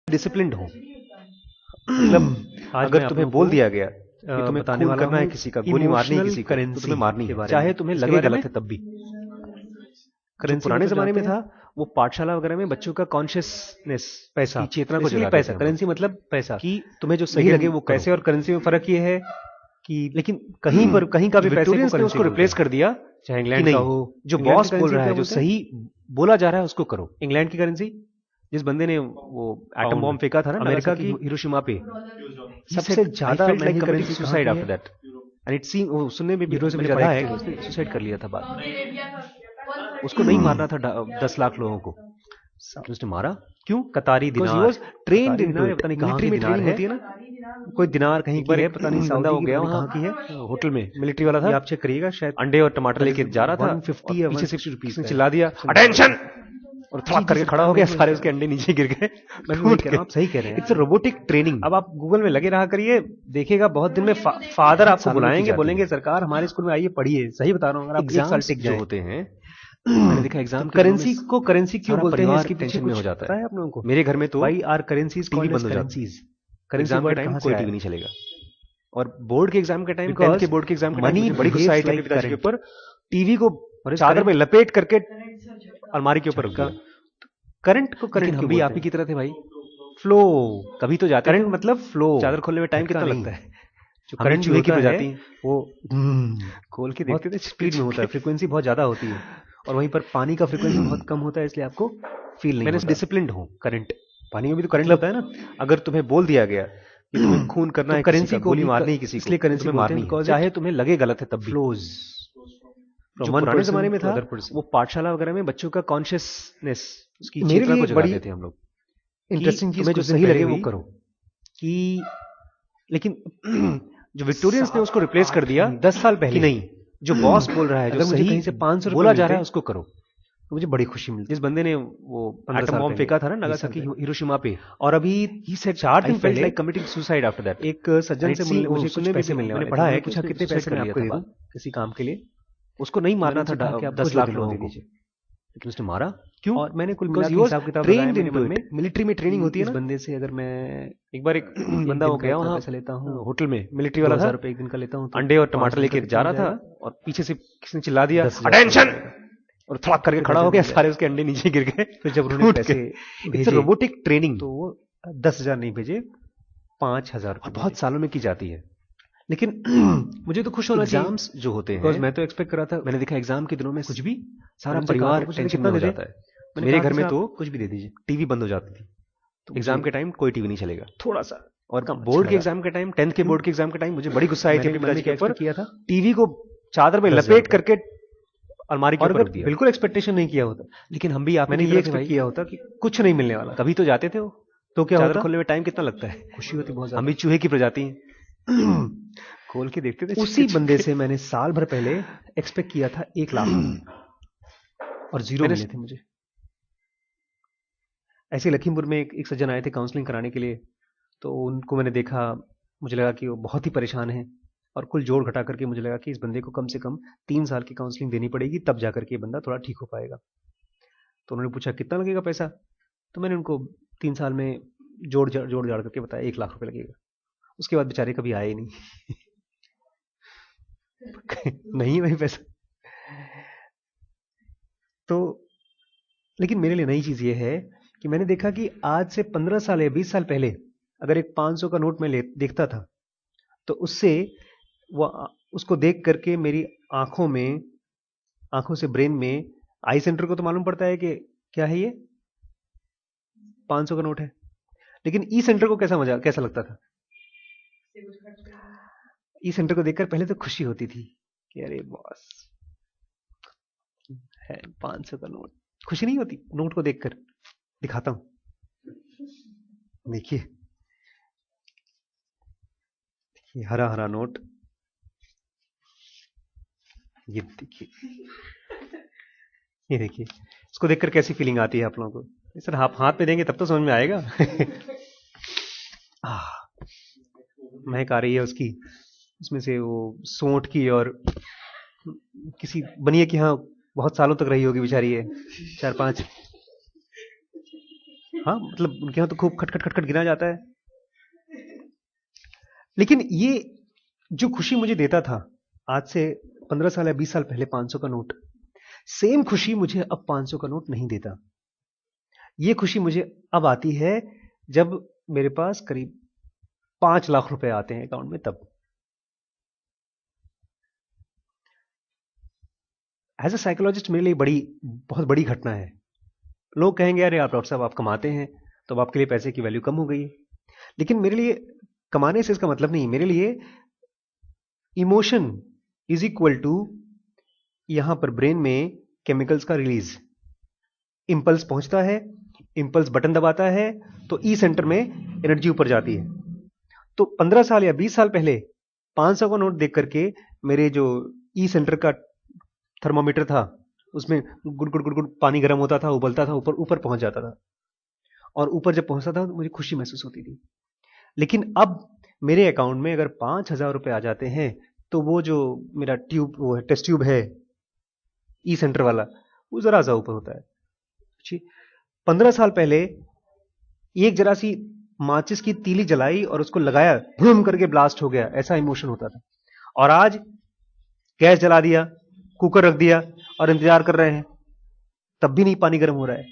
Disciplined हो। मतलब अगर तुम्हें बोल दिया गया कि तुम्हें खून करना है किसी का, गोली मारनी है किसी को, तो तुम्हें मारनी है, चाहे तुम्हें लगे गलत है तब भी। जो पुराने जमाने में था वो पाठशाला वगैरह में बच्चों का कॉन्शियसनेस, पैसा की चेतना को जगाते पैसा, थे। करेंसी मतलब पैसा, कि तुम्हें जो सही लगे वो करो। पैसे और करेंसी में फर्क ये है कि लेकिन कहीं पर कहीं का भी पैसे विक्टोरियंस ने उसको रिप्लेस कर दिया, चाहे कि इंग्लैंड का नहीं, हो, जो इंग्लैंड बॉस की बोल करेंसी रहा है, क्या जो बोलते हैं? सही बोला जा रहा है उसको करो। इंग्लैंड की करेंसी जिस बंदे ने वो एटम बॉम्ब फेंका था ना अमेरिका नागासाकी की हिरोशिमा पे, सबसे ज्यादा महंगी करेंसी सुसाइड कहाँ की after that, and it seem, वो सुनने में भी यूरो से भी मैंने ज्यादा पढ़ा है एक कि उसने सुसाइड कर लिया था बाद में। उसको नहीं मारना था 10 लाख लोगों को, लेकिन उसने मारा। क्यों? कतारी बिकॉज ही दिनार, वॉज ट्रेन्ड कतारी इन दिनार पता नहीं कहाँ मिलिट्री की में दिनार ट्रेनिंग है, होती है ना। कोई दिनार कहीं एक की बार है, एक पता नहीं बंदा सऊदी हो की, गया पता नहीं वहाँ कहाँ की है, होटल में, मिलिट्री वाला था, आप चेक करिएगा शायद अंडे और टमाटर लेके जा रहा था, 150 और या पीछे से 160 रुपीस किसी ने का चिल्ला दिया है। अटेंशन, और थड़क करके खड़ा हो गया, मैं सारे उसके अंडे नीचे गिर गए, मैं भी वही कह रहा हूँ, आप सही कह रहे हैं। It's robotic training. अब आप गूगल में लगे रहा करिए, देखिएगा बहुत दिन में फादर आपको सालों में की बुलाएंगे, जाती बोलेंगे है। सरकार हमारे स्कूल में आइए पढ़िए। सही बता रहा हूँ, अगर आप एक साल एग्जाम्स टिक जो जाए। होते हैं, मैंने देखा एग्जाम के दिनों में करेंसी को करेंसी क्यों सारा बोलते हैं, परिवार इसके पीछे टेंशन में कुछ हो जाता पता है। है आप लोगों को? मेरे घर में तो why are currencies TV called बंद एज हो जाती है। करेंसीज? करेंसी एग्जाम के वर्ड टाइम कहाँ कोई से टीवी आया? नहीं चलेगा, और बोर्ड के एग्जाम के टाइम, Because 10th के बोर्ड के एग्जाम के टाइम money मुझे बड़ी गुस्सा आई थी behaves अपने like पिताजी के current. ऊपर। टीवी को और चादर में लपेट करके अलमारी के ऊपर रख झटका। दिया। करंट को करंट लेकिन हम क्यों भी बोलते आप ही हैं? की तरह थे भाई, फ्लो, कभी तो जाते करंट थे, मतलब फ्लो, चादर खोलने में टाइम झटका कितना नहीं। लगता है। जो हम भी करंट चूहे की होता है प्रजाति हैं, वो खोल के बहुत देखते थे स्पीड में होता है, फ्रीक्वेंसी बहुत ज्यादा होती है, और वहीं पर पानी का फ्रीक्वेंसी बहुत कम होता है, इसलिए आपको फील नहीं मैंने होता। डिसिप्लिन्ड हूँ। करंट, पानी में भी तो करंट मतलब होता है ना। अगर तुम्हें बोल दिया गया कि तुम्हें खून करना तो है किसी करेंसी का, को गोली भी मारनी है किसी को, इसलिए तो करेंसी तुम्हें बोलते हैं मारनी है, because चाहे it तुम्हें लगे गलत है तब भी। फ्लोज जो from one पुराने person जमाने में to था other person. वो पाठशाला वगैरह में बच्चों का कॉन्शियसनेस, उसकी मेरे चेतना लिए को बड़ी जगाते थे हम लोग। इंटरेस्टिंग चीज तुम्हें जो कुछ दिन सही पहले लगे वो हुई करो। कि लेकिन जो विक्टोरियंस ने उसको रिप्लेस कर दिया, 10 साल पहले कि नहीं, जो बॉस बोल रहा है, जो अगर मुझे सही कहीं से 500 बोला रुपए जा रहा है मिलते, उसको करो। तो मुझे बड़ी खुशी मिलती। जिस बंदे ने वो 15 एटम साल बॉम्ब पहले, फेंका था ना 20 साल नागासाकी पहले। हिरोशिमा पे, और अभी ही सेड 4 दिन आई फेल्ट पहले like committing suicide after that. एक सज्जन से मुझे कुछ पैसे मिलने वाले थे। पढ़ा है मैंने कि पूछा उसने कितने suicide पैसे कर मैं लिया आपको था दे दूं बाद में। किसी काम के लिए। उसको नहीं मारना था मैंने उनसे कहा कि आप 10 कुछ लाख दे लोगों को, दीजिए। लेकिन उसने मारा। क्यों? और मैंने कुल Because मिला he के was हिसाब किताब लगाया trained मेरे into मन में। it. मिलिट्री में ट्रेनिंग होती है इस ना। बंदे से अगर मैं एक बार एक बंदा दिन हो का गया इतना वहाँ पैसा लेता हूँ, होटल में, मिलिट्री वाला था, 2000 रुपए एक दिन का लेता हूँ, तो अंडे और टमाटर 500 लेके का जा रहा कितना था, हो जाएगा? और पीछे से किसी ने चिल्ला दिया 10,000 अटेंशन, का हो और थड़क करके खड़ा हो गया, सारे उसके अंडे नीचे गिर गए। फिर जब उन्होंने पैसे इट्स भेजे रोबोटिक ट्रेनिंग, तो वो 10,000 नहीं भेजे, 5,000 और बहुत सालों में की जाती है। लेकिन मुझे तो खुश होना चाहिए, एग्जाम्स जो होते बिकॉज हैं, मैं तो एक्सपेक्ट कर रहा था मैंने देखा एग्जाम के दिनों में कुछ भी। सारा उनसे कहा परिवार था, टेंशन कितना में हो दे दे? जाता है। मैंने मेरे कहा घर कि में साहब तो कुछ भी दे दीजिए, टीवी बंद हो जाती थी, तो एग्जाम मुझे के टाइम कोई टीवी नहीं चलेगा। थोड़ा सा और कम बोर्ड अच्छा के लगा। एग्जाम के टाइम, 10th के बोर्ड के एग्जाम के टाइम मुझे बड़ी गुस्सा आई थी मैंने अपने मन में पिताजी के क्या ऊपर। expect किया था? टीवी को चादर में 10,000 लपेट रुपए। करके अलमारी के और ऊपर अगर रख दिया। बिल्कुल एक्सपेक्टेशन नहीं किया होता, लेकिन हम भी आप मैंने ये एक्सपेक्ट किया होता कि कुछ नहीं मिलने वाला, कभी तो जाते थे वो, तो क्या चादर होता? खोलने में टाइम कितना लगता है। खुशी होती बहुत हम ज्यादा। भी चूहे की प्रजाति हैं, खोल के देखते थे। उसी बंदे से मैंने साल भर पहले एक्सपेक्ट किया था 1 लाख और 0 मिले थे मुझे। ऐसे लखीमपुर में एक सज्जन आए थे काउंसलिंग कराने के लिए, तो उनको मैंने देखा, मुझे लगा कि वो बहुत ही परेशान है, और कुल जोड़ घटा करके मुझे लगा कि इस बंदे को कम से कम 3 साल की काउंसलिंग देनी पड़ेगी, तब जाकर के ये बंदा थोड़ा ठीक हो पाएगा। तो उन्होंने पूछा कितना लगेगा पैसा, तो मैंने उनको 3 साल में जोड़ जाड़ करके बताया 1 लाख रुपए लगेगा। उसके बाद बेचारे कभी आए ही नहीं। नहीं वही पैसा। तो लेकिन मेरे लिए नई चीज ये है कि मैंने देखा कि आज से 15 साल या 20 साल पहले अगर एक 500 का नोट मैं देखता था, तो उससे वो उसको देख करके मेरी आंखों से ब्रेन में, आई सेंटर को तो मालूम पड़ता है कि क्या है ये 500 का नोट है, लेकिन ई सेंटर को कैसा लगता था? ई सेंटर को देखकर पहले तो खुशी होती थी कि अरे बॉस है 500 का नोट। खुशी नहीं होती नोट को देखकर? दिखाता हूं, देखिए हरा हरा नोट, ये देखिए इसको देखकर कैसी फीलिंग आती है आप लोगों को? सर आप हाथ में देंगे तब तो समझ में आएगा। महक आ रही है उसकी, उसमें से वो सोंठ की, और किसी बनिए कि हाँ बहुत सालों तक रही होगी बेचारी है, 4-5। हाँ, मतलब उनके यहाँ तो खूब खट खट खट खट गिना जाता है। लेकिन ये जो खुशी मुझे देता था आज से 15 साल या 20 साल पहले 500 का नोट, सेम खुशी मुझे अब 500 का नोट नहीं देता। ये खुशी मुझे अब आती है जब मेरे पास करीब 5 लाख रुपए आते हैं अकाउंट में, तब। एज अ साइकोलॉजिस्ट मेरे लिए बहुत बड़ी घटना है। लोग कहेंगे अरे आप डॉक्टर साहब आप कमाते हैं तो अब आपके लिए पैसे की वैल्यू कम हो गई है। लेकिन मेरे लिए कमाने से इसका मतलब नहीं। मेरे लिए इमोशन इज इक्वल टू यहां पर ब्रेन में केमिकल्स का रिलीज। इंपल्स पहुंचता है, इंपल्स बटन दबाता है तो ई सेंटर में एनर्जी ऊपर जाती है। तो 15 साल या 20 साल पहले 500 का नोट देख करके मेरे जो ई सेंटर का थर्मोमीटर था उसमें गुड़ गुड़ गुड़ गुड़ पानी गर्म होता था, उबलता था, ऊपर ऊपर पहुंच जाता था। और ऊपर जब पहुंचता था तो मुझे खुशी महसूस होती थी। लेकिन अब मेरे अकाउंट में अगर 5,000 रुपए आ जाते हैं तो वो जो मेरा ट्यूब, वो है टेस्ट ट्यूब है ई सेंटर वाला, वो जरा सा ऊपर होता है। 15 साल पहले एक जरा सी माचिस की तीली जलाई और उसको लगाया, भूम करके ब्लास्ट हो गया, ऐसा इमोशन होता था। और आज गैस जला दिया, कुकर रख दिया और इंतजार कर रहे हैं, तब भी नहीं पानी गर्म हो रहा है।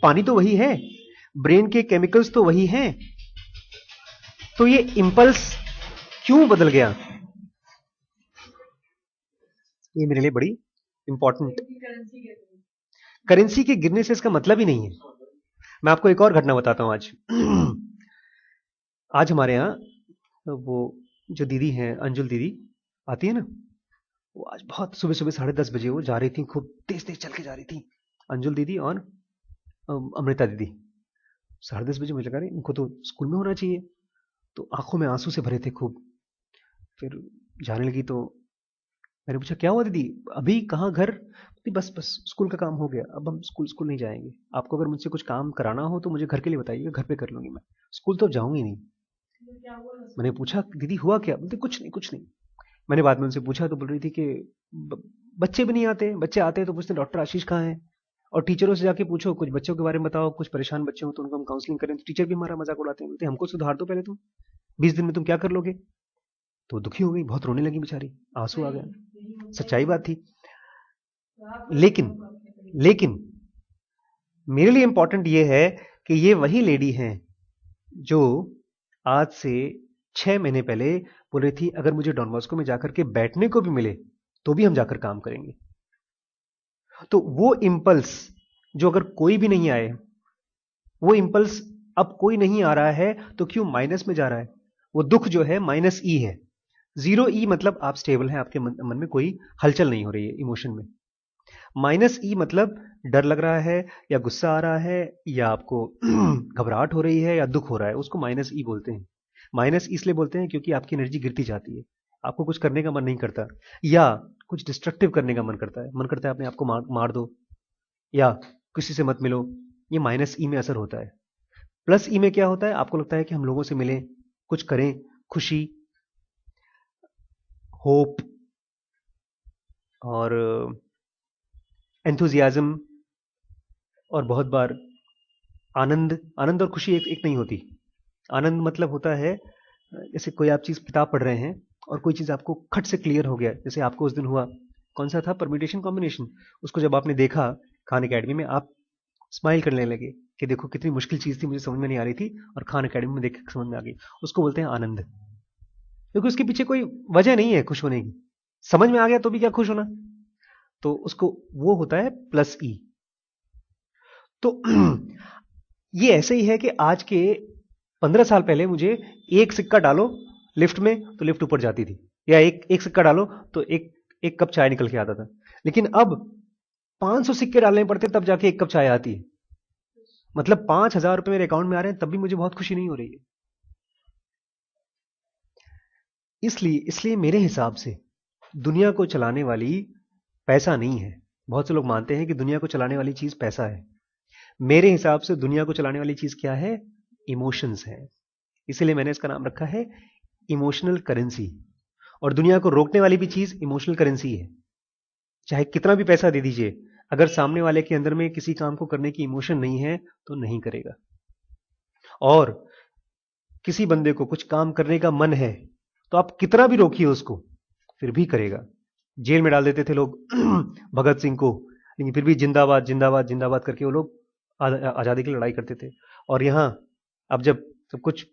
पानी तो वही है, ब्रेन के केमिकल्स तो वही हैं। तो ये इंपल्स क्यों बदल गया, ये मेरे लिए बड़ी इंपॉर्टेंट। करेंसी के गिरने से इसका मतलब ही नहीं है। मैं आपको एक और घटना बताता हूं। आज हमारे यहाँ वो जो दीदी हैं, अंजुल दीदी आती है ना, वो आज बहुत सुबह सुबह 10:30 बजे वो जा रही थी, खूब तेज तेज चल के जा रही थी, अंजुल दीदी और अमृता दीदी। 10:30 बजे मुझे लगा रही इनको तो स्कूल में होना चाहिए, तो आंखों में आंसू से भरे थे खूब। फिर जाने लगी तो मैंने पूछा क्या हुआ दीदी, अभी कहाँ घर? बस बस स्कूल का काम हो गया, अब हम स्कूल नहीं जाएंगे। आपको अगर मुझसे कुछ काम कराना हो तो मुझे घर के लिए बताइएगा, घर पे कर लूंगी मैं, स्कूल तो जाऊंगी नहीं। मैंने पूछा दीदी हुआ क्या? बोलते कुछ नहीं कुछ नहीं। मैंने बाद में उनसे पूछा तो बोल रही थी कि बच्चे भी नहीं आते, बच्चे आते हैं तो पूछते डॉक्टर आशीष कहाँ है। और टीचरों से जाके पूछो, कुछ बच्चों के बारे में बताओ, कुछ परेशान बच्चे हो तो उनको हम काउंसलिंग करें, तो टीचर भी हमारा मजाक उड़ाते हैं, बोलते हमको सुधार दो पहले, तुम 20 दिन में तुम क्या कर लोगे। तो दुखी हो गई, बहुत रोने लगी बेचारी, आंसू आ गया। सच्चाई बात थी। लेकिन मेरे लिए इंपॉर्टेंट ये है कि ये वही लेडी हैं जो आज से 6 महीने पहले बोल रही थी अगर मुझे डॉन बॉस्को में जाकर के बैठने को भी मिले तो भी हम जाकर काम करेंगे। तो वो इंपल्स जो अगर कोई भी नहीं आए, वो इंपल्स अब कोई नहीं आ रहा है तो क्यों माइनस में जा रहा है? वो दुख जो है माइनस ई है। 0 ई मतलब आप स्टेबल हैं, आपके मन में कोई हलचल नहीं हो रही है इमोशन में। माइनस ई मतलब डर लग रहा है या गुस्सा आ रहा है या आपको घबराहट हो रही है या दुख हो रहा है, उसको माइनस ई बोलते हैं। माइनस इसलिए बोलते हैं क्योंकि आपकी एनर्जी गिरती जाती है, आपको कुछ करने का मन नहीं करता या कुछ डिस्ट्रक्टिव करने का मन करता है अपने आप को मार दो या किसी से मत मिलो। ये माइनस ई में असर होता है। प्लस ई में क्या होता है, आपको लगता है कि हम लोगों से मिलें, कुछ करें, खुशी, होप और एंथुजियाज्म, और बहुत बार आनंद और खुशी एक नहीं होती। आनंद मतलब होता है जैसे कोई आप चीज किताब पढ़ रहे हैं और कोई चीज आपको खट से क्लियर हो गया, जैसे आपको उस दिन हुआ, कौन सा था, परम्यूटेशन कॉम्बिनेशन, उसको जब आपने देखा खान एकेडमी में, आप स्माइल करने लगे कि देखो कितनी मुश्किल चीज थी, मुझे समझ में नहीं आ रही थी और खान एकेडमी में देख के समझ में आ गई। उसको बोलते हैं आनंद, क्योंकि उसके पीछे कोई वजह नहीं है खुश होने की, समझ में आ गया तो भी क्या खुश होना, तो उसको वो होता है प्लस ई। तो ये ऐसे ही है कि आज के 15 साल पहले मुझे एक सिक्का डालो लिफ्ट में तो लिफ्ट ऊपर जाती थी, या एक सिक्का डालो तो एक कप चाय निकल के आता था। लेकिन अब 500 सिक्के डालने पड़ते तब जाके एक कप चाय आती है। मतलब 5,000 रुपए मेरे अकाउंट में आ रहे हैं तब भी मुझे बहुत खुशी नहीं हो रही है। इसलिए मेरे हिसाब से दुनिया को चलाने वाली पैसा नहीं है। बहुत से लोग मानते हैं कि दुनिया को चलाने वाली चीज पैसा है। मेरे हिसाब से दुनिया को चलाने वाली चीज क्या है? इमोशंस है। इसीलिए मैंने इसका नाम रखा है इमोशनल करेंसी। और दुनिया को रोकने वाली भी चीज इमोशनल करेंसी है। चाहे कितना भी पैसा दे दीजिए, अगर सामने वाले के अंदर में किसी काम को करने की इमोशन नहीं है तो नहीं करेगा। और किसी बंदे को कुछ काम करने का मन है तो आप कितना भी रोकिए उसको, फिर भी करेगा। जेल में डाल देते थे लोग भगत सिंह को, लेकिन फिर भी जिंदाबाद जिंदाबाद जिंदाबाद करके वो लोग आजादी की लड़ाई करते थे। और यहां अब जब सब कुछ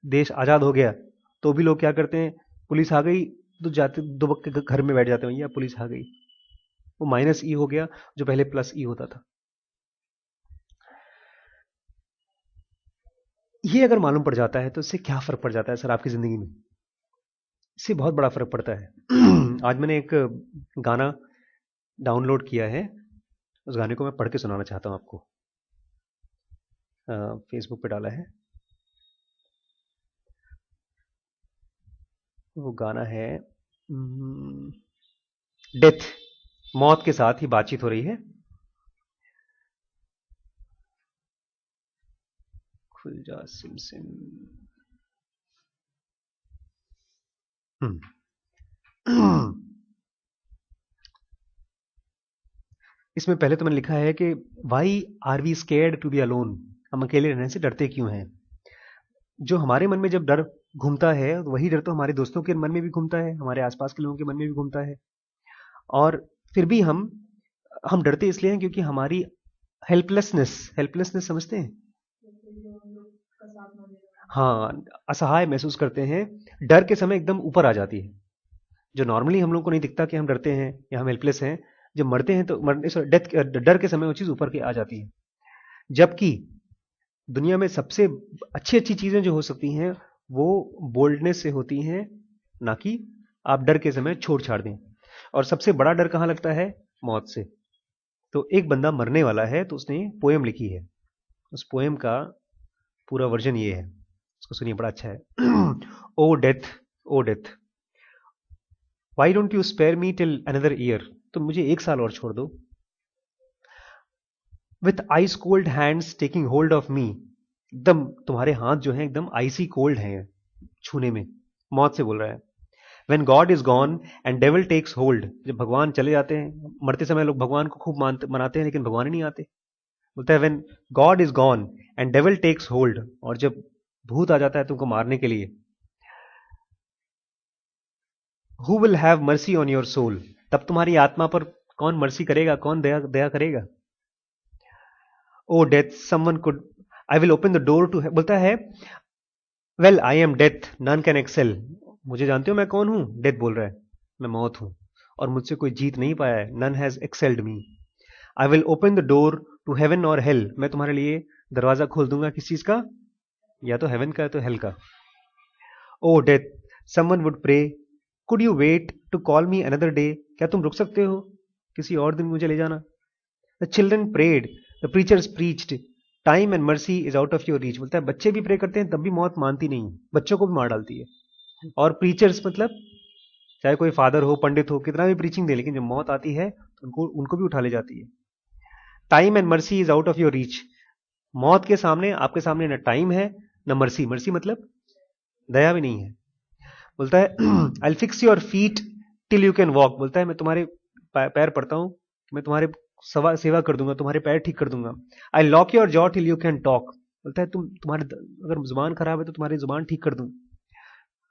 देश आजाद हो गया तो भी लोग क्या करते हैं, पुलिस आ गई तो जाते दुबक के घर में बैठ जाते हैं, भैया पुलिस आ गई। वो माइनस ई हो गया जो पहले प्लस ई होता था। ये अगर मालूम पड़ जाता है तो इससे क्या फर्क पड़ जाता है सर आपकी जिंदगी में? इससे बहुत बड़ा फर्क पड़ता है। आज मैंने एक गाना डाउनलोड किया है, उस गाने को मैं पढ़ के सुनाना चाहता हूं आपको। फेसबुक पे डाला है। वो गाना है डेथ, मौत के साथ ही बातचीत हो रही है। खुल जा सिम सिम। इसमें पहले तो मैंने लिखा है कि why are we scared to be alone, हम अकेले रहने से डरते क्यों हैं? जो हमारे मन में जब डर घूमता है वही डर तो हमारे दोस्तों के मन में भी घूमता है, हमारे आसपास के लोगों के मन में भी घूमता है। और फिर भी हम डरते इसलिए हैं क्योंकि हमारी हेल्पलेसनेस समझते हैं, हाँ, असहाय महसूस करते हैं, डर के समय एकदम ऊपर आ जाती है। जो नॉर्मली हम लोग को नहीं दिखता कि हम डरते हैं या हम हेल्पलेस हैं, जब मरते हैं तो मरने डेथ डर के समय वो चीज ऊपर की आ जाती है। जबकि दुनिया में सबसे अच्छी अच्छी चीजें जो हो सकती हैं वो बोल्डनेस से होती हैं, ना कि आप डर के समय छोड़ छाड़ दें। और सबसे बड़ा डर कहां लगता है? मौत से। तो एक बंदा मरने वाला है तो उसने पोएम लिखी है, उस पोएम का पूरा वर्जन ये है, उसको सुनिए, बड़ा अच्छा है। O death, why don't you spare me till another year, तो मुझे एक साल और छोड़ दो। With ice cold hands taking hold of me, एकदम तुम्हारे हाथ जो हैं एकदम आइसी कोल्ड हैं छूने में, मौत से बोल रहा है। When God is gone and devil takes hold, जब भगवान चले जाते हैं, मरते समय लोग भगवान को खूब मनाते हैं लेकिन भगवान ही नहीं आते। बोलता है when God is gone and devil takes hold, और जब भूत आ जाता है तुमको मारने के लिए, who will have mercy on your soul, तब तुम्हारी आत्मा पर कौन मर्सी करेगा, कौन दया दया करेगा? O death someone could, I will open the door to, बोलता है well I am death none can excel, मुझे जानते हो मैं कौन हूं? डेथ बोल रहा है, मैं मौत हूं और मुझसे कोई जीत नहीं पाया है। none has excelled me, I will open the door to heaven or hell, मैं तुम्हारे लिए दरवाजा खोल दूंगा किस चीज का? या तो हेवन का या तो हेल का। O death someone would pray, could you wait to call me another day, क्या तुम रुक सकते हो किसी और दिन मुझे ले जाना? The children prayed, the preachers preached, time and mercy is out of your reach, बोलता है बच्चे भी प्रे करते हैं तब भी मौत मानती नहीं, बच्चों को भी मार डालती है। और प्रीचर्स मतलब चाहे कोई फादर हो, पंडित हो, कितना भी प्रीचिंग दे, लेकिन जब मौत आती है तो उनको भी उठा ले जाती है। Time and mercy is out of your reach, मौत के सामने, आपके सामने न टाइम है न मर्सी, मर्सी मतलब दया भी नहीं है। बोलता है I will fix your feet till you can walk, बोलता है मैं तुम्हारे पैर पड़ता हूं, मैं तुम्हारे सेवा कर दूंगा, तुम्हारे पैर ठीक कर दूंगा। I lock your jaw till you can talk, बोलता है तुम्हारे अगर जुबान खराब है तो तुम्हारी जुबान ठीक कर दूं।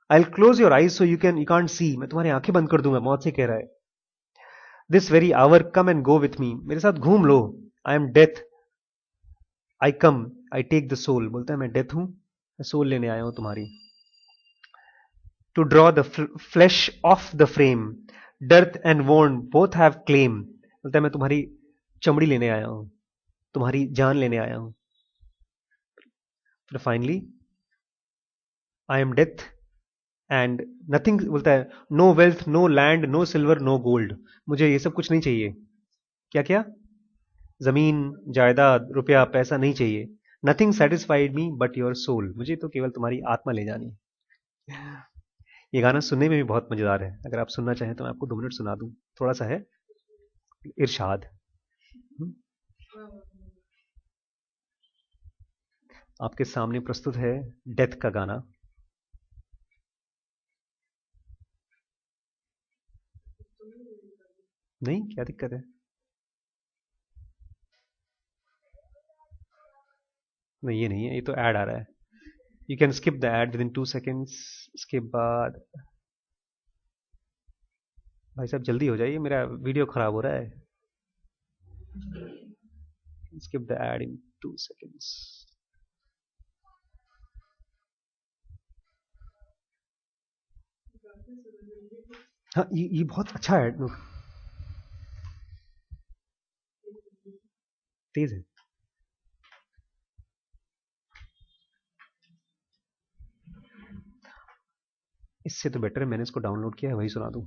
I will close your eyes so you can't see, मैं तुम्हारी आंखें बंद कर दूंगा, मौत से कह रहा है। This very hour come and go with me, मेरे साथ घूम लो। I am death I come I take the soul, बोलता है मैं डेथ हूं, मैं सोल लेने आया हूं तुम्हारी। To draw the flash of the frame, डर्थ and one both have claim, बोलता है मैं तुम्हारी चमड़ी लेने आया हूं, तुम्हारी जान लेने आया हूं। फिर finally I am death and nothing, बोलता है no wealth no land no silver no gold, मुझे ये सब कुछ नहीं चाहिए। क्या क्या? जमीन जायदाद रुपया पैसा नहीं चाहिए। Nothing satisfied me but your soul, मुझे तो केवल तुम्हारी आत्मा ले जानी। ये गाना सुनने में भी बहुत मजेदार है, अगर आप सुनना चाहें तो मैं आपको 2 मिनट सुना दूं, थोड़ा सा है इरशाद। आपके सामने प्रस्तुत है डेथ का गाना। नहीं, क्या दिक्कत है? नहीं ये नहीं है, ये तो ऐड आ रहा है. You can skip the add with in 2 seconds. इसके बाद भाई साहब जल्दी हो जाइए, मेरा वीडियो खराब हो रहा है. Skip the add in 2 seconds. हाँ ये बहुत अच्छा है, तेज है. इससे तो बेटर है मैंने इसको डाउनलोड किया है, वही सुना दूं.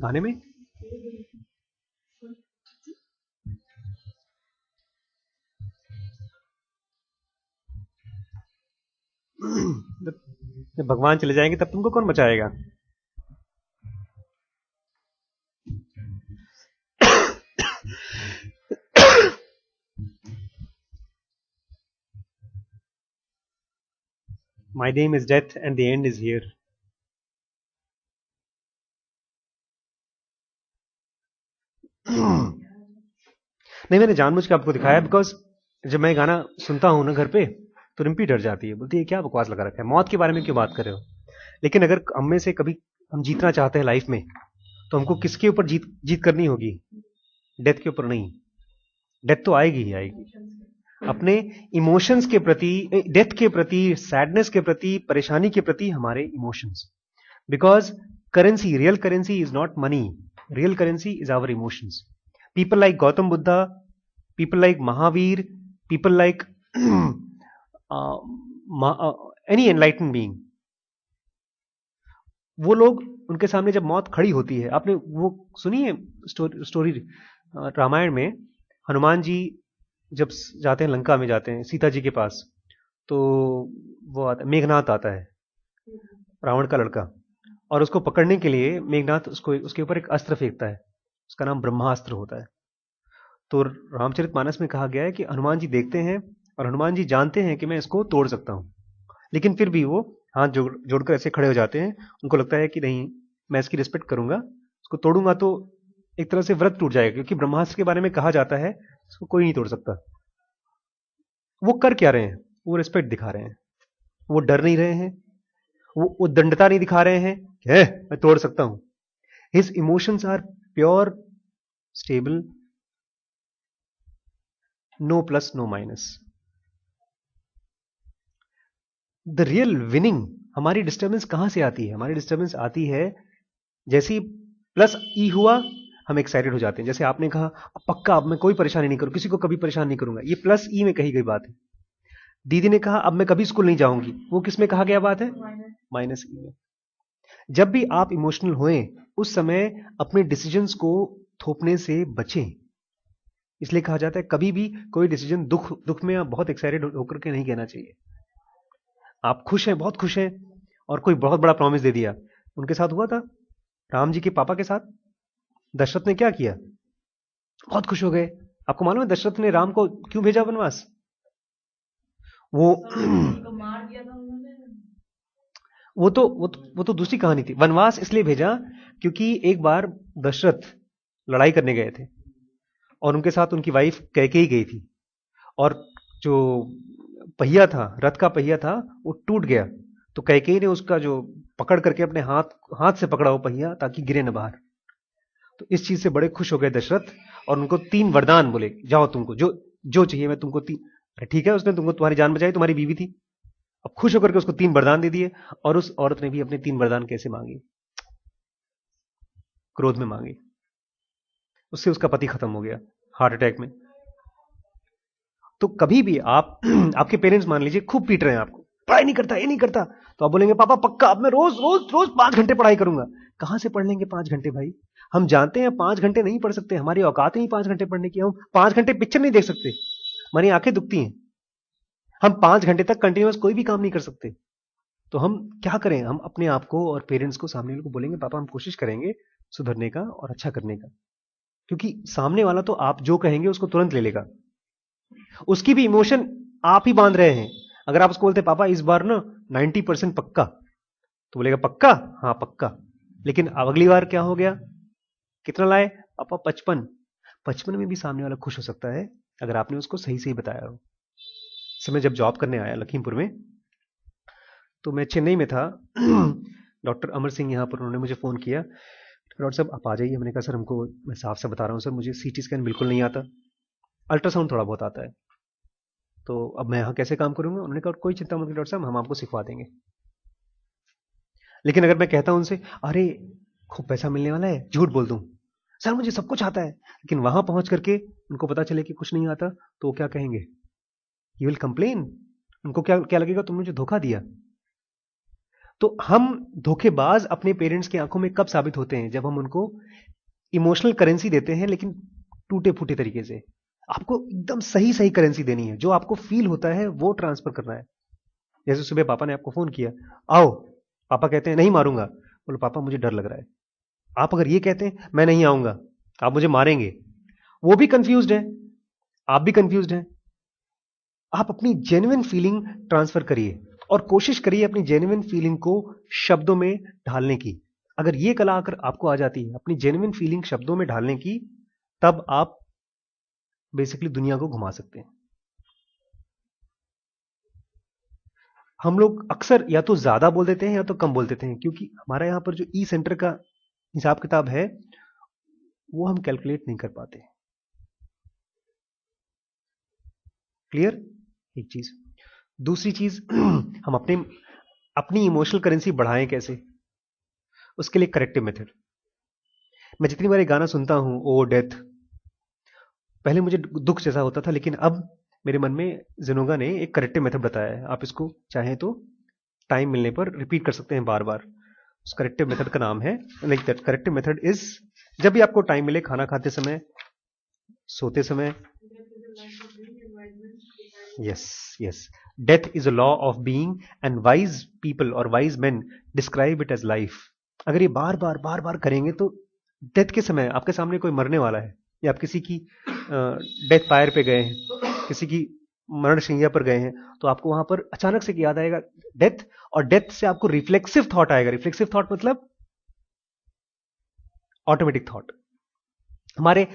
गाने में जब भगवान चले जाएंगे तब तुमको कौन बचाएगा? My name is death and the end is here. नहीं मैंने जानबूझ के आपको दिखाया बिकॉज जब मैं गाना सुनता हूं ना घर पे तो रिम्पी डर जाती है, बोलती है क्या बकवास लगा रखा है, मौत के बारे में क्यों बात कर रहे हो. लेकिन अगर हम में से कभी हम जीतना चाहते हैं लाइफ में तो हमको किसके ऊपर जीत करनी होगी? डेथ के ऊपर नहीं. डेथ तो आएगी ही आएगी. अपने इमोशंस के प्रति, डेथ के प्रति, सैडनेस के प्रति, परेशानी के प्रति हमारे emotions. Because currency, real currency is not money. Real currency is our emotions. People like Gautam Buddha, people like Mahavir, people like any enlightened being, वो लोग, उनके सामने जब मौत खड़ी होती है, आपने वो सुनी है स्टोरी रामायण में, हनुमान जी जब जाते हैं लंका में, जाते हैं सीता जी के पास, तो वो आता, मेघनाथ आता है, रावण का लड़का, और उसको पकड़ने के लिए मेघनाथ उसके ऊपर एक अस्त्र फेंकता है, उसका नाम ब्रह्मास्त्र होता है. तो रामचरितमानस में कहा गया है कि हनुमान जी देखते हैं और हनुमान जी जानते हैं कि मैं इसको तोड़ सकता हूं, लेकिन फिर भी वो हाथ जोड़कर ऐसे खड़े हो जाते हैं. उनको लगता है कि नहीं, मैं इसकी रिस्पेक्ट करूंगा, इसको तोड़ूंगा तो एक तरह से व्रत टूट जाएगा, क्योंकि ब्रह्मास्त्र के बारे में कहा जाता है इसको कोई नहीं तोड़ सकता. वो कर क्या रहे हैं? वो रिस्पेक्ट दिखा रहे हैं, वो डर नहीं रहे हैं, वो दंडता नहीं दिखा रहे हैं कि मैं तोड़ सकता हूं. His emotions are pure, stable, no plus no minus. The real winning, हमारी डिस्टर्बेंस कहां से आती है? हमारी डिस्टर्बेंस आती है जैसे ही प्लस ई हुआ हम एक्साइटेड हो जाते हैं. जैसे आपने कहा अब पक्का, अब मैं कोई परेशानी नहीं करूं, किसी को कभी परेशान नहीं करूंगा, ये प्लस ई में कही गई बात है. दीदी ने कहा अब मैं कभी स्कूल नहीं जाऊंगी, वो किस में कहा गया बात है? माइनस ई में. जब भी आप इमोशनल हुए उस समय अपने डिसीजंस को थोपने से बचें. इसलिए कहा जाता है कभी भी कोई डिसीजन दुख में आप बहुत एक्साइटेड होकर के नहीं कहना चाहिए. आप खुश हैं, बहुत खुश हैं, और कोई बहुत बड़ा प्रॉमिस दे दिया. उनके साथ हुआ था, राम जी के पापा के साथ. दशरथ ने क्या किया? बहुत खुश हो गए. आपको मालूम है दशरथ ने राम को क्यों भेजा वनवास? वो तो दूसरी कहानी थी. वनवास इसलिए भेजा क्योंकि एक बार दशरथ लड़ाई करने गए थे और उनके साथ उनकी वाइफ कैकेयी गई थी, और जो पहिया था, रथ का पहिया था, वो टूट गया. तो कैकेयी ने उसका जो पकड़ करके अपने हाथ से पकड़ा वो पहिया ताकि गिरे न बाहर. तो इस चीज से बड़े खुश हो गए दशरथ और उनको 3 वरदान बोले, जाओ तुमको जो चाहिए मैं तुमको 3. अरे ठीक है, उसने तुमको तुम्हारी जान बचाई, तुम्हारी बीवी थी. अब खुश होकर के उसको 3 वरदान दे दिए. और उस औरत ने भी अपने 3 वरदान कैसे मांगे? क्रोध में मांगी, उससे उसका पति खत्म हो गया हार्ट अटैक में। तो कभी भी आप आपके पेरेंट्स मान लीजिए खूब पीट रहे हैं आपको, पढ़ाई नहीं करता, ये नहीं करता, तो आप बोलेंगे पापा पक्का अब मैं रोज रोज रोज 5 घंटे पढ़ाई करूंगा। कहां से पढ़ लेंगे 5 घंटे भाई? हम जानते हैं 5 घंटे नहीं पढ़ सकते, हमारी औकात नहीं 5 घंटे पढ़ने की। हम 5 घंटे पिक्चर नहीं देख सकते, हमारी आंखें दुखती हैं। हम 5 घंटे तक कंटिन्यूअस कोई भी काम नहीं कर सकते। तो हम क्या करें? हम अपने आप को और पेरेंट्स को, सामने वाले को बोलेंगे पापा हम कोशिश करेंगे सुधरने का और अच्छा करने का, क्योंकि सामने वाला तो आप जो कहेंगे उसको तुरंत ले लेगा। उसकी भी इमोशन आप ही बांध रहे हैं। अगर आप उसको बोलते पापा इस बार ना 90% पक्का, तो बोलेगा पक्का, हाँ पक्का। लेकिन अब अगली बार क्या हो गया? कितना लाए पापा? 55। 55 में भी सामने वाला खुश हो सकता है अगर आपने उसको सही सही बताया हो। इस समय जब जॉब करने आया लखीमपुर में, तो मैं चेन्नई में था। डॉक्टर अमर सिंह यहाँ पर, उन्होंने मुझे फ़ोन किया, डॉक्टर साहब आप आ जाइए। मैंने कहा सर हमको, मैं साफ से बता रहा हूँ सर, मुझे सीटी स्कैन बिल्कुल नहीं आता, अल्ट्रासाउंड थोड़ा बहुत आता है, तो अब मैं यहाँ कैसे काम करूंगा? उन्होंने कहा कोई चिंता मत करिए डॉक्टर साहब, हम आपको सिखवा देंगे। लेकिन अगर मैं कहता हूं उनसे अरे खूब पैसा मिलने वाला है, झूठ बोल दूं, सर मुझे सब कुछ आता है, लेकिन वहां पहुंच करके उनको पता चले कि कुछ नहीं आता, तो वो क्या कहेंगे? You will complain. उनको क्या क्या लगेगा? तुमने मुझे धोखा दिया। तो हम धोखेबाज अपने पेरेंट्स की आंखों में कब साबित होते हैं? जब हम उनको इमोशनल करेंसी देते हैं, लेकिन टूटे फूटे तरीके से। आपको एकदम सही सही करेंसी देनी है, जो आपको फील होता है वो ट्रांसफर करना है। जैसे सुबह पापा ने आपको फोन किया, आओ, पापा कहते हैं नहीं मारूंगा, बोलो पापा मुझे डर लग रहा है। आप अगर ये कहते हैं मैं नहीं आऊंगा, आप मुझे मारेंगे, वो भी कंफ्यूज्ड है, आप भी कंफ्यूज्ड हैं। आप अपनी जेन्युइन फीलिंग ट्रांसफर करिए और कोशिश करिए अपनी जेन्युइन फीलिंग को शब्दों में ढालने की। अगर ये कला अगर आपको आ जाती है अपनी जेन्युइन फीलिंग शब्दों में ढालने की, तब आप बेसिकली दुनिया को घुमा सकते हैं। हम लोग अक्सर या तो ज्यादा बोल देते हैं या तो कम बोल देते हैं, क्योंकि हमारा यहां पर जो ई सेंटर का हिसाब किताब है वो हम कैलकुलेट नहीं कर पाते। क्लियर? एक चीज। दूसरी चीज, हम अपनी इमोशनल करेंसी बढ़ाएं कैसे? उसके लिए करेक्टिव मेथड। मैं जितनी बार ये गाना सुनता हूं ओ डेथ, पहले मुझे दुख जैसा होता था, लेकिन अब मेरे मन में जिनोगा ने एक करेक्टिव मेथड बताया है। आप इसको चाहें तो टाइम मिलने पर रिपीट कर सकते हैं बार बार। उस करेक्टिव मेथड का नाम है, like that corrective method is, जब भी आपको टाइम मिले, खाना खाते समय, सोते समय, yes yes, death is a law of being and wise people और wise men describe it as life. अगर ये बार बार बार बार करेंगे तो डेथ के समय आपके सामने कोई मरने वाला है, या आप किसी की डेथ फायर पे गए हैं, किसी की मरण शैया पर गए हैं, तो आपको वहां पर अचानक से याद आएगा डेथ, और डेथ से आपको रिफ्लेक्सिव थॉट आएगा। रिफ्लेक्सिव थॉट मतलब ऑटोमेटिक थॉट। हमारे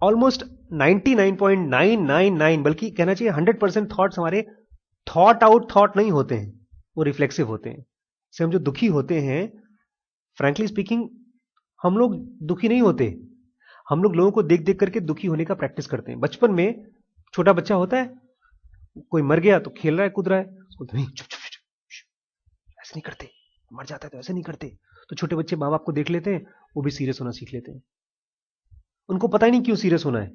ऑलमोस्ट 99.999 बल्कि कहना चाहिए 100% थॉट्स हमारे थॉट आउट थॉट नहीं होते हैं, वो रिफ्लेक्सिव होते हैं। से हम जो दुखी होते हैं, फ्रैंकली स्पीकिंग, हम लोग दुखी नहीं होते, हम लोग लोगों को देख देख करके दुखी होने का प्रैक्टिस करते हैं। बचपन में छोटा बच्चा होता है, कोई मर गया तो खेल रहा है, कूद रहा है, उसको नहीं चुप चुप ऐसे नहीं करते, मर जाता है तो ऐसे नहीं करते। तो छोटे बच्चे माँ बाप को देख लेते हैं, वो भी सीरियस होना सीख लेते हैं। उनको पता ही नहीं क्यों सीरियस होना है,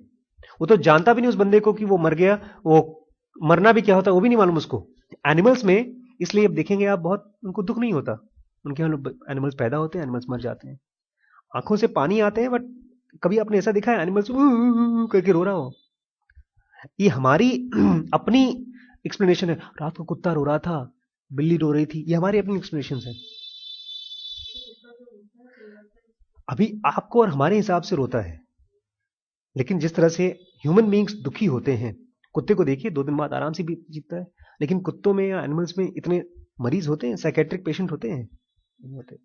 वो तो जानता भी नहीं उस बंदे को कि वो मर गया, वो मरना भी क्या होता है वो भी नहीं मालूम उसको। एनिमल्स में इसलिए अब देखेंगे आप, बहुत उनको दुख नहीं होता, उनके यहाँ एनिमल्स पैदा होते हैं, एनिमल्स मर जाते हैं, आंखों से पानी आते हैं, बट कभी आपने ऐसा देखा है एनिमल्स करके रो रहा हो? ये हमारी अपनी एक्सप्लेनेशन है। रात को कुत्ता रो रहा था, बिल्ली रो रही थी, ये हमारी अपनी एक्सप्लेनेशन है। अभी आपको और हमारे हिसाब से रोता है, लेकिन जिस तरह से ह्यूमन बींग्स दुखी होते हैं, कुत्ते को देखिए 2 दिन बाद आराम से जीतता है, लेकिन कुत्तों में या एनिमल्स में इतने मरीज होते हैं, साइकेट्रिक पेशेंट होते हैं, नहीं होते।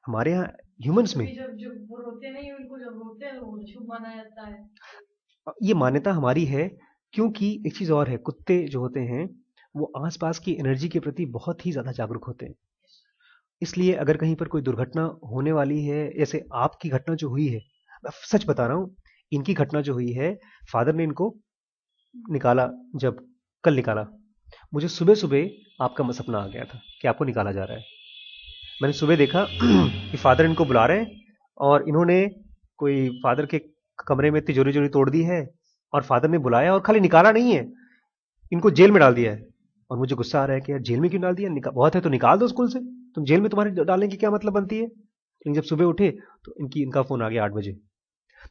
हमारे यहाँ ह्यूमंस में जब वो रोते नहीं, उनको जब रोते हैं वो शुभ माना जाता है। ये मान्यता हमारी है, क्योंकि एक चीज और है, कुत्ते जो होते हैं वो आसपास की एनर्जी के प्रति बहुत ही ज्यादा जागरूक होते हैं। इसलिए अगर कहीं पर कोई दुर्घटना होने वाली है, जैसे आपकी घटना जो हुई है, मैं सच बता रहा हूं, इनकी घटना जो हुई है, फादर ने इनको निकाला, जब कल निकाला, मुझे सुबह सुबह आपका सपना आ गया था कि आपको निकाला जा रहा है। मैंने सुबह देखा कि फादर इनको बुला रहे हैं और इन्होंने कोई फादर के कमरे में तिजोरी तोड़ दी है और फादर ने बुलाया और खाली निकाला नहीं है, इनको जेल में डाल दिया है। और मुझे गुस्सा आ रहा है कि यार जेल में क्यों डाल दिया, बहुत है तो निकाल दो स्कूल से, तुम जेल में तुम्हारे डालने की क्या मतलब बनती है। लेकिन जब सुबह उठे तो इनका फोन आ गया 8 बजे।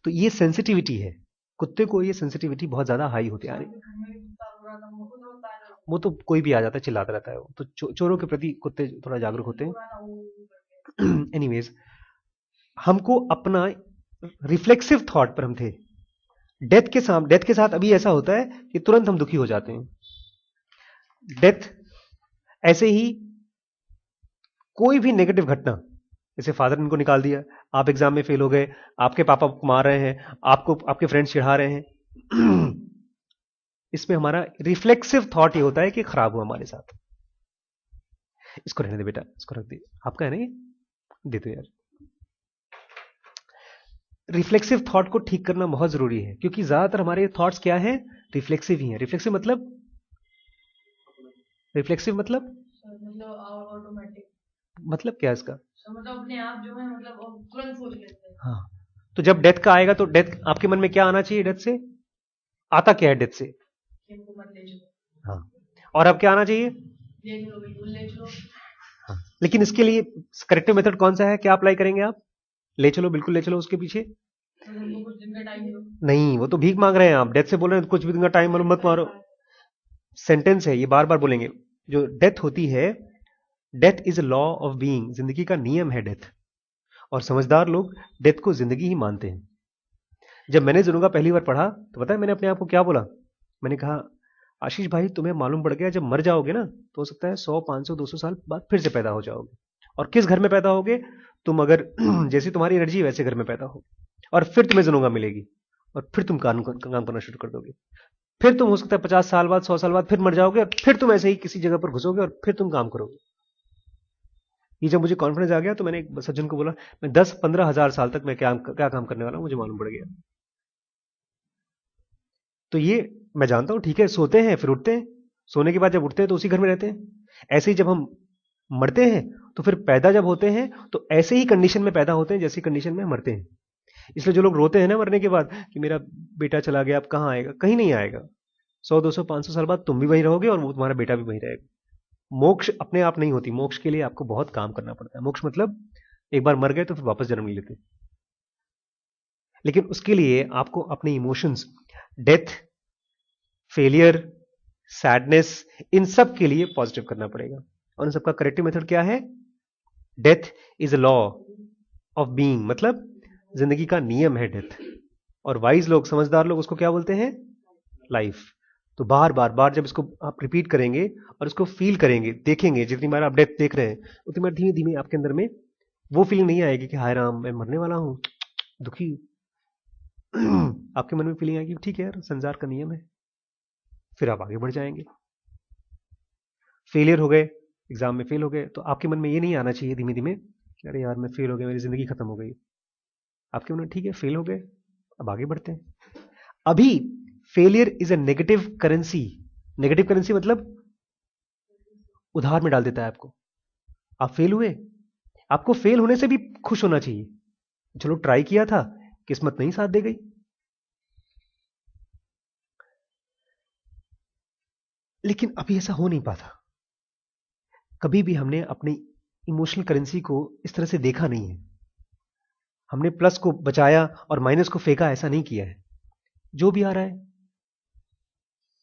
तो ये सेंसिटिविटी है, कुत्ते को ये सेंसिटिविटी बहुत ज्यादा हाई होती है। वो तो कोई भी आ जाता है चिल्लाता रहता है, तो चोरों के प्रति कुत्ते थोड़ा जागरूक होते हैं। एनीवेज, हमको अपना रिफ्लेक्सिव थॉट पर हम थे। डेथ के साथ अभी ऐसा होता है कि तुरंत हम दुखी हो जाते हैं। डेथ ऐसे ही कोई भी नेगेटिव घटना, जैसे फादर ने इनको निकाल दिया, आप एग्जाम में फेल हो गए, आपके पापा को मार रहे हैं, आपको आपके फ्रेंड्स चिढ़ा रहे हैं, इसमें हमारा रिफ्लेक्सिव थॉट ये होता है कि खराब हुआ हमारे साथ। इसको रहने दे बेटा, इसको रख दे, आपका है नहीं, दे दो यार। रिफ्लेक्सिव थॉट को ठीक करना बहुत जरूरी है, क्योंकि ज्यादातर हमारे थॉट्स क्या हैं, रिफ्लेक्सिव ही हैं। रिफ्लेक्सिव मतलब ऑटोमेटिक, मतलब क्या है इसका, मतलब अपने आप जो है, मतलब तुरंत सोच लेते हैं। हाँ, तो जब डेथ का आएगा तो डेथ आपके मन में क्या आना चाहिए, डेथ से आता क्या है, डेथ से, हाँ, और अब क्या आना चाहिए, ले चलो बिल्कुल ले चलो। हाँ, लेकिन इसके लिए करेक्टिव मेथड कौन सा है, क्या अप्लाई करेंगे आप, ले चलो बिल्कुल ले चलो, उसके पीछे कुछ दिन का टाइम दो। नहीं, वो तो भीख मांग रहे हैं आप, डेथ से बोल रहे हैं कुछ भी दिन का टाइम मत मारो, सेंटेंस है ये, बार बार बोलेंगे। जो डेथ होती है, death is a law of being, जिंदगी का नियम है डेथ, और समझदार लोग डेथ को जिंदगी ही मानते हैं। जब मैंने जुनूगा पहली बार पढ़ा तो पता है मैंने अपने आप को क्या बोला, मैंने कहा आशीष भाई तुम्हें मालूम पड़ गया जब मर जाओगे ना तो हो सकता है 100 500 200 साल बाद फिर से पैदा हो जाओगे, और किस घर में पैदा होगे तुम, अगर जैसी तुम्हारी एनर्जी वैसे घर में पैदा हो, और फिर तुम्हें जुनूगा मिलेगी, और फिर तुम काम करना शुरू कर दोगे, फिर तुम हो सकता है 50 साल बाद 100 साल बाद फिर मर जाओगे, और फिर तुम ऐसे ही किसी जगह पर घुसोगे और फिर तुम काम करोगे। ये जब मुझे कॉन्फिडेंस आ गया तो मैंने एक सज्जन को बोला, मैं 10-15 हजार साल तक मैं क्या काम करने वाला हूं, मुझे मालूम पड़ गया। तो ये मैं जानता हूं, ठीक है, सोते हैं फिर उठते हैं, सोने के बाद जब उठते हैं तो उसी घर में रहते हैं। ऐसे ही जब हम मरते हैं तो फिर पैदा जब होते हैं तो ऐसे ही कंडीशन में पैदा होते हैं जैसी कंडीशन में मरते हैं। इसलिए जो लोग रोते हैं ना मरने के बाद कि मेरा बेटा चला गया, अब कहां आएगा, कहीं नहीं आएगा, 100 200 500 साल बाद तुम भी वहीं रहोगे और वो तुम्हारा बेटा भी वहीं रहेगा। मोक्ष अपने आप नहीं होती, मोक्ष के लिए आपको बहुत काम करना पड़ता है। मोक्ष मतलब एक बार मर गए तो फिर वापस जन्म नहीं लेते, लेकिन उसके लिए आपको अपने इमोशंस, डेथ, फेलियर, सैडनेस, इन सब के लिए पॉजिटिव करना पड़ेगा। और इन सबका करेक्टिव मेथड क्या है, death is a law of being, मतलब जिंदगी का नियम है डेथ, और वाइज लोग, समझदार लोग उसको क्या बोलते हैं, लाइफ। तो बार बार जब इसको आप रिपीट करेंगे और इसको फील करेंगे, देखेंगे, जितनी बार आप डेथ देख रहे हैं उतनी बार धीमे धीमे आपके अंदर में वो फीलिंग नहीं आएगी कि हाय राम मैं मरने वाला हूं, दुखी। आपके मन में फीलिंग आएगी ठीक है यार संसार का नियम है, फिर आप आगे बढ़ जाएंगे। फेलियर हो गए, एग्जाम में फेल हो गए, तो आपके मन में ये नहीं आना चाहिए धीमे धीमे अरे यार मैं फेल हो गया, मेरी जिंदगी खत्म हो गई। आपके मन में ठीक है फेल हो गए, अब आगे बढ़ते हैं। अभी failure is a negative currency. Negative currency मतलब उधार में डाल देता है आपको। आप फेल हुए, आपको फेल होने से भी खुश होना चाहिए, चलो ट्राई किया था, किस्मत नहीं साथ दे गई। लेकिन अभी ऐसा हो नहीं पाता। कभी भी हमने अपनी इमोशनल करेंसी को इस तरह से देखा नहीं है। हमने प्लस को बचाया और माइनस को फेंका, ऐसा नहीं किया है। जो भी आ रहा है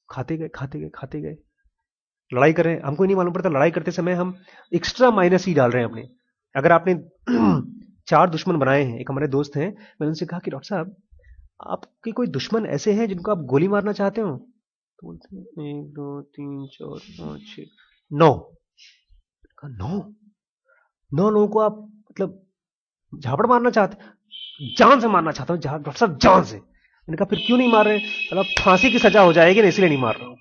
खाते गए खाते गए खाते गए। लड़ाई कर रहे हैं, हमको नहीं मालूम पड़ता लड़ाई करते समय हम एक्स्ट्रा माइनस ही डाल रहे हैं अपने। अगर आपने 4 दुश्मन बनाए हैं, एक हमारे दोस्त हैं, मैंने उनसे कहा कि डॉक्टर साहब आपके कोई दुश्मन ऐसे हैं जिनको आप गोली मारना चाहते हो? तो बोलते हैं 1 2 3 4 5 6 9। 9 लोगों को आप मतलब झापड़ मारना चाहते, जान से मारना चाहता हूं डॉक्टर साहब, जान से। मैंने कहा फिर क्यों नहीं मार रहे? मतलब फांसी की सजा हो जाएगी ना, इसलिए नहीं मार रहा हूं।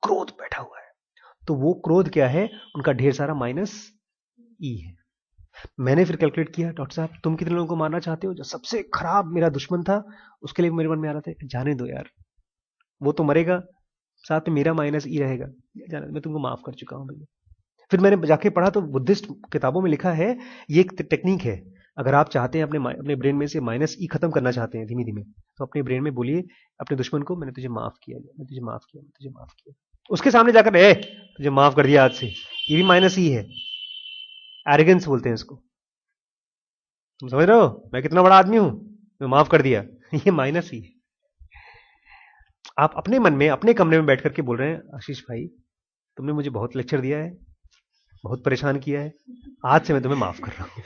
क्रोध बैठा हुआ है। तो वो क्रोध क्या है? उनका ढेर सारा माइनस ई है। मैंने फिर कैलकुलेट किया, डॉक्टर साहब तुम कितने लोगों को मारना चाहते हो? जो सबसे खराब मेरा दुश्मन था उसके लिए मेरे मन में आ रहा था जाने दो यार, वो तो मरेगा, साथ में मेरा माइनस ई रहेगा, जाने दो, मैं तुमको माफ कर चुका हूं भैया। फिर मैंने जाके पढ़ा तो बुद्धिस्ट किताबों में लिखा है ये एक टेक्निक है। अगर आप चाहते हैं अपने ब्रेन में से माइनस ई खत्म करना चाहते हैं धीमे धीमे, तो अपने ब्रेन में बोलिए अपने दुश्मन को, मैंने तुझे माफ किया, मैं तुझे माफ किया, मैं तुझे माफ किया। उसके सामने जाकर तुझे माफ कर दिया आज से, ये भी माइनस ई है, एरोगेंस बोलते हैं इसको। तुम समझ रहे हो मैं कितना बड़ा आदमी हूं, मैं माफ कर दिया, ये माइनस ई है। आप अपने मन में अपने कमरे में बैठ करके बोल रहे हैं, आशीष भाई तुमने मुझे बहुत लेक्चर दिया है, बहुत परेशान किया है, आज से मैं तुम्हें माफ कर रहा हूं।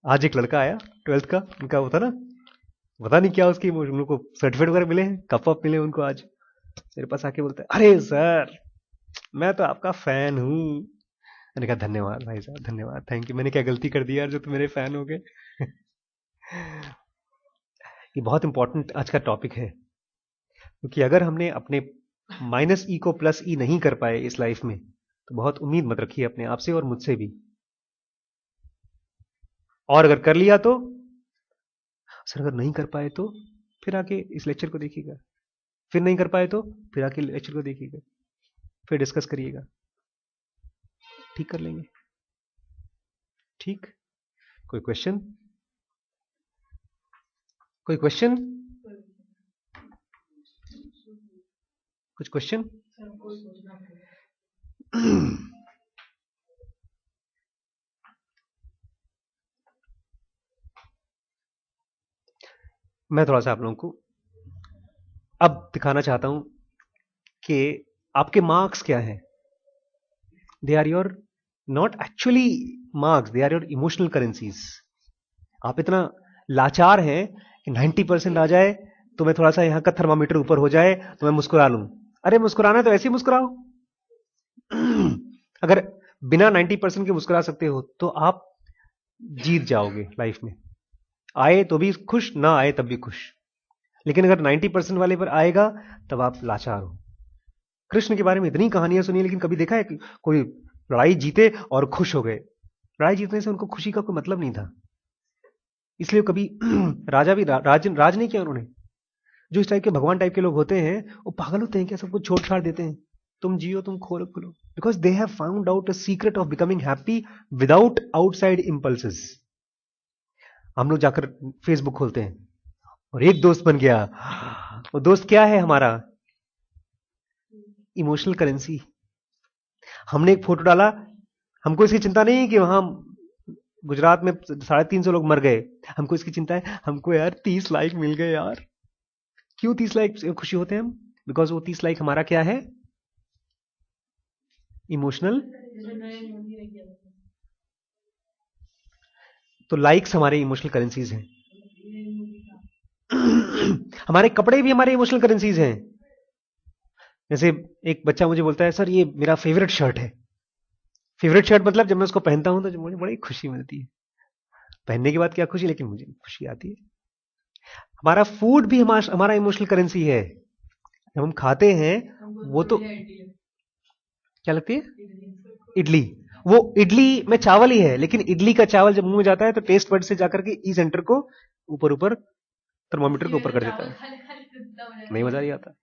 आज एक लड़का आया 12th का, उनका वो था ना, पता नहीं क्या उसकी उनको सर्टिफिकेट वगैरह मिले हैं, कप अप मिले उनको, आज मेरे पास आके बोलता है अरे सर मैं तो आपका फैन हूं। मैंने कहा धन्यवाद भाई साहब, धन्यवाद, थैंक यू, मैंने क्या गलती कर दी यार जो तुम मेरे फैन हो गए। ये बहुत इंपॉर्टेंट आज का टॉपिक है, क्योंकि अगर हमने अपने माइनस ई को प्लस ई नहीं कर पाए इस लाइफ में, तो बहुत उम्मीद मत रखिए अपने आप से और मुझसे भी। और अगर कर लिया तो सर, अगर नहीं कर पाए तो फिर आके इस लेक्चर को देखिएगा, फिर नहीं कर पाए तो फिर आके लेक्चर को देखिएगा, फिर डिस्कस करिएगा, ठीक कर लेंगे। ठीक, कोई क्वेश्चन? कोई क्वेश्चन? कुछ क्वेश्चन? मैं थोड़ा सा आप लोगों को अब दिखाना चाहता हूं कि आपके मार्क्स क्या हैं। They are your not actually marks, they are your emotional currencies. आप इतना लाचार हैं कि 90% आ जाए तो मैं थोड़ा सा यहां का थर्मामीटर ऊपर हो जाए तो मैं मुस्कुरा लूं। अरे मुस्कुराना है तो ऐसे ही मुस्कुराओ। अगर बिना 90% के मुस्कुरा सकते हो तो आप जीत जाओगे लाइफ में। आए तो भी खुश, ना आए तब भी खुश। लेकिन अगर 90% वाले पर आएगा तब आप लाचार हो। कृष्ण के बारे में इतनी कहानियां सुनी, लेकिन कभी देखा है कि कोई लड़ाई जीते और खुश हो गए? लड़ाई जीतने से उनको खुशी का कोई मतलब नहीं था, इसलिए कभी राजा भी राज नहीं किया उन्होंने। जो इस टाइप के भगवान टाइप के लोग होते हैं वो पागल होते हैं क्या, सब कुछ छोड़ छाड़ देते हैं, तुम जियो तुम खोलो खुलो, because they have found out a secret of becoming happy without outside impulses. हम लोग जाकर फेसबुक खोलते हैं और एक दोस्त बन गया, वो दोस्त क्या है हमारा? Emotional currency. हमने एक फोटो डाला, हमको इसकी चिंता नहीं है कि वहां गुजरात में 350 लोग मर गए, हमको इसकी चिंता है हमको यार 30 लाइक मिल गए यार। क्यों 30 लाइक खुशी होते हैं हम? बिकॉज वो 30 लाइक हमारा क्या है? इमोशनल। तो लाइक्स हमारे इमोशनल करेंसीज हैं। हमारे कपड़े भी हमारे इमोशनल करेंसीज हैं। जैसे एक बच्चा मुझे बोलता है सर ये मेरा फेवरेट शर्ट है। फेवरेट शर्ट मतलब जब मैं उसको पहनता हूं तो मुझे बड़ी खुशी मिलती है। पहनने के बाद क्या खुशी, लेकिन मुझे खुशी आती है। हमारा फूड भी हमारा इमोशनल करेंसी है। जब हम खाते हैं वो तो क्या लगती है? इडली। वो इडली में चावल ही है, लेकिन इडली का चावल जब मुंह में जाता है तो टेस्ट बड से जाकर के ई सेंटर को ऊपर ऊपर थर्मोमीटर को ऊपर कर देता है, नहीं मजा नहीं आता।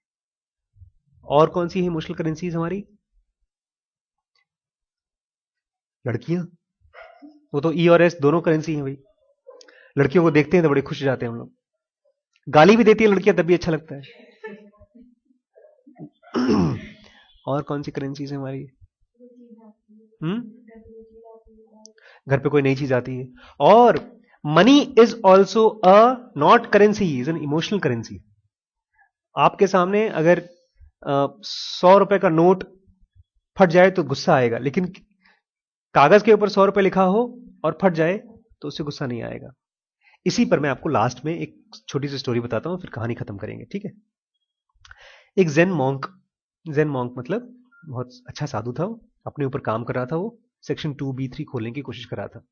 और कौन सी है इमोशनल करेंसीज हमारी? लड़कियां। वो तो ई और एस दोनों करेंसी है भाई। लड़कियों को देखते हैं तो बड़े खुश हो जाते हैं हम लोग। गाली भी देती है लड़कियां तब भी अच्छा लगता है। और कौन सी करेंसीज है हमारी? घर पे कोई नई चीज आती है। और money is also a not currency, is an emotional currency. आपके सामने अगर 100 रुपए का नोट फट जाए तो गुस्सा आएगा, लेकिन कागज के ऊपर 100 रुपए लिखा हो और फट जाए तो उससे गुस्सा नहीं आएगा। इसी पर मैं आपको लास्ट में एक छोटी सी स्टोरी बताता हूं, फिर कहानी खत्म करेंगे, ठीक है? एक जेन मॉन्क मतलब बहुत अच्छा साधु था, वो अपने ऊपर काम कर रहा था। वो सेक्शन 2B3 खोलने की कोशिश कर रहा था।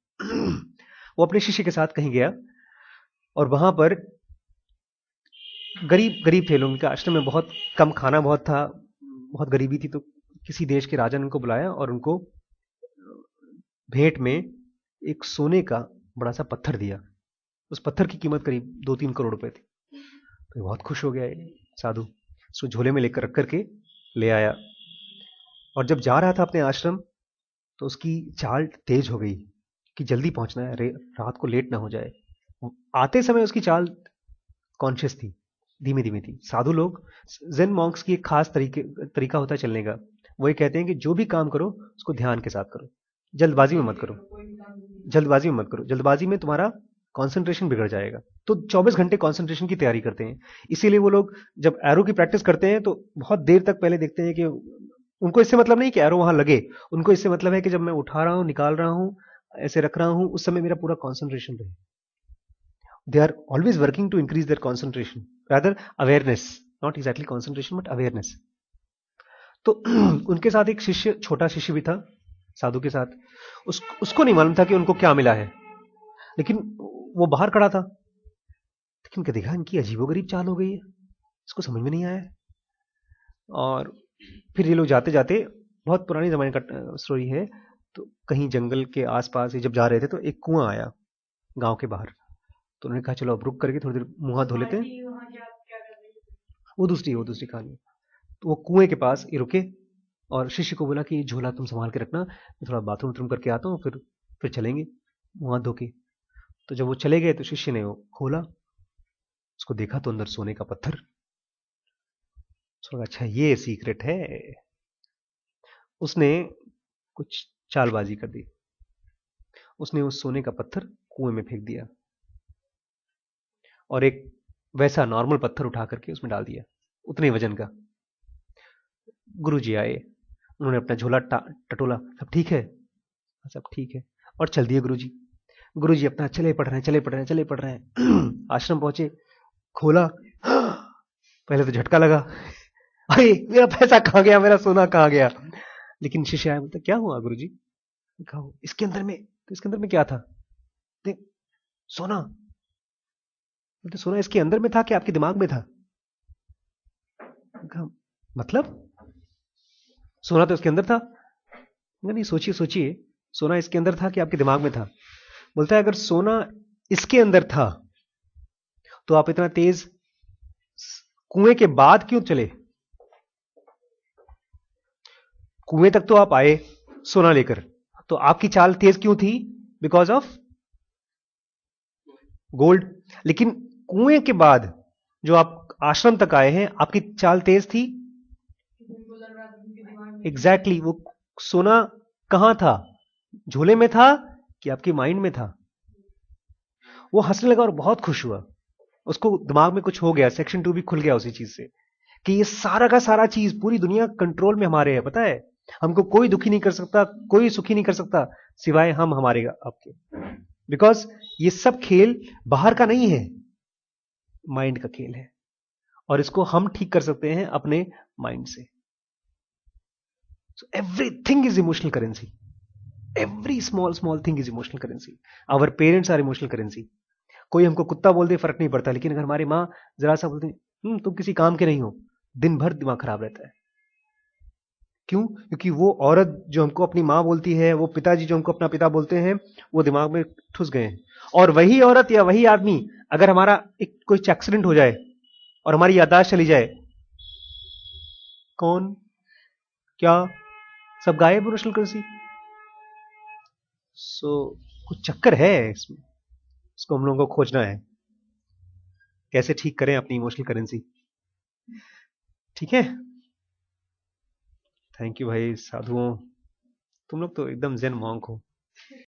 वो अपने शिष्य के साथ कहीं गया और वहां पर गरीब थे लोग, उनके आश्रम में बहुत कम खाना बहुत था, बहुत गरीबी थी। तो किसी देश के राजा ने उनको बुलाया और उनको भेंट में एक सोने का बड़ा सा पत्थर दिया। उस पत्थर की कीमत करीब 2-3 करोड़ रुपए थी। तो बहुत खुश हो गया ये साधु, उसको झोले में लेकर रख करके ले आया। और जब जा रहा था अपने आश्रम तो उसकी चाल तेज हो गई कि जल्दी पहुंचना है, रात को लेट ना हो जाए। आते समय उसकी चाल कॉन्शियस थी, धीमी धीमी थी। साधु लोग, जेन मॉन्क्स की एक खास तरीका होता है चलने का। वो ये कहते हैं कि जो भी काम करो उसको ध्यान के साथ करो, जल्दबाजी में मत करो। जल्दबाजी में मत करो, जल्दबाजी में तुम्हारा कंसंट्रेशन बिगड़ जाएगा। तो 24 घंटे कंसंट्रेशन की तैयारी करते हैं। इसीलिए वो लोग जब एरो की प्रैक्टिस करते हैं तो बहुत देर तक पहले देखते हैं कि उनको इससे मतलब नहीं कि एरो वहां लगे, उनको इससे मतलब है कि जब मैं उठा रहा हूं, निकाल रहा हूं, ऐसे रख रहा हूं, उस समय मेरा पूरा कंसंट्रेशन रहे। They are always working to increase their concentration, rather awareness, not exactly concentration but awareness. तो उनके साथ एक शिष्य, छोटा शिष्य भी था साधु के साथ। उसको नहीं मालूम था कि उनको क्या मिला है, लेकिन वो बाहर खड़ा था। लेकिन क्या देखा, इनकी अजीबोगरीब चाल हो गई है, इसको समझ में नहीं आया। और फिर ये लोग जाते जाते, बहुत पुरानी जमाने का स्टोरी है, तो कहीं जंगल के आसपास जब जा रहे थे तो एक कुआं आया गांव के बाहर। तो उन्होंने कहा चलो अब रुक करके थोड़ी देर मुंह हाथ धो लेते हैं। वो दूसरी कहानी। तो वो कुएं के पास ये रुके और शिष्य को बोला कि झोला तुम संभाल के रखना, मैं थोड़ा बाथरूम करके आता हूँ, फिर चलेंगे मुंह हाथ धो के। तो जब वो चले गए तो शिष्य ने वो खोला, उसको देखा तो अंदर सोने का पत्थर। उसको अच्छा ये सीक्रेट है। उसने कुछ चालबाजी कर दी, उसने उस सोने का पत्थर कुएं में फेंक दिया और एक वैसा नॉर्मल पत्थर उठा करके उसमें डाल दिया, उतने वजन का। गुरुजी आए, उन्होंने अपना झोला टटोला, सब ठीक है? सब ठीक है। और चल दिए गुरुजी अपना चले पड़ रहे हैं। आश्रम पहुंचे, खोला, पहले तो झटका लगा, अरे मेरा पैसा कहां गया, मेरा सोना कहां गया। लेकिन शिष्य आया, बोलता क्या हुआ गुरुजी? कहा इसके अंदर में। तो इसके अंदर में क्या था? देख, सोना। बोलते सोना इसके अंदर में था कि आपके दिमाग में था? मतलब सोना तो इसके अंदर था। नहीं, सोचिए, सोना इसके अंदर था कि आपके दिमाग में था? बोलता है अगर सोना इसके अंदर था तो आप इतना तेज कुएं के बाद क्यों चले? कुएं तक तो आप आए सोना लेकर, तो आपकी चाल तेज क्यों थी? Because of gold. लेकिन कुएं के बाद जो आप आश्रम तक आए हैं, आपकी चाल तेज थी। एग्जैक्टली वो सोना कहां था? झोले में था कि आपके माइंड में था? वो हंसने लगा और बहुत खुश हुआ। उसको दिमाग में कुछ हो गया, सेक्शन 2 भी खुल गया उसी चीज से, कि ये सारा का सारा चीज, पूरी दुनिया कंट्रोल में हमारे है। पता है, हमको कोई दुखी नहीं कर सकता, कोई सुखी नहीं कर सकता सिवाय हम हमारे आपके। बिकॉज ये सब खेल बाहर का नहीं है, माइंड का खेल है, और इसको हम ठीक कर सकते हैं अपने माइंड से। So everything is emotional currency. Every small thing is emotional currency. Our parents are emotional currency. कोई हमको कुत्ता बोल दे फर्क नहीं पड़ता, लेकिन अगर हमारी माँ जरा सा बोलती तुम किसी काम के नहीं हो, दिन भर दिमाग खराब रहता है। क्यों? क्योंकि वो औरत जो हमको अपनी माँ बोलती है, वो पिताजी जो हमको अपना पिता बोलते हैं, वो दिमाग में ठुस गए हैं। और वही औरत या वही आदमी, अगर हमारा एक कोई एक्सीडेंट हो जाए और हमारी याददाश्त चली जाए, कौन क्या सब गायब इमोशनल करेंसी। कुछ चक्कर है इसमें, इसको हम लोगों को खोजना है, कैसे ठीक करें अपनी इमोशनल करेंसी। ठीक है, थैंक यू भाई साधुओं, तुम लोग तो एकदम जेन मॉन्क हो।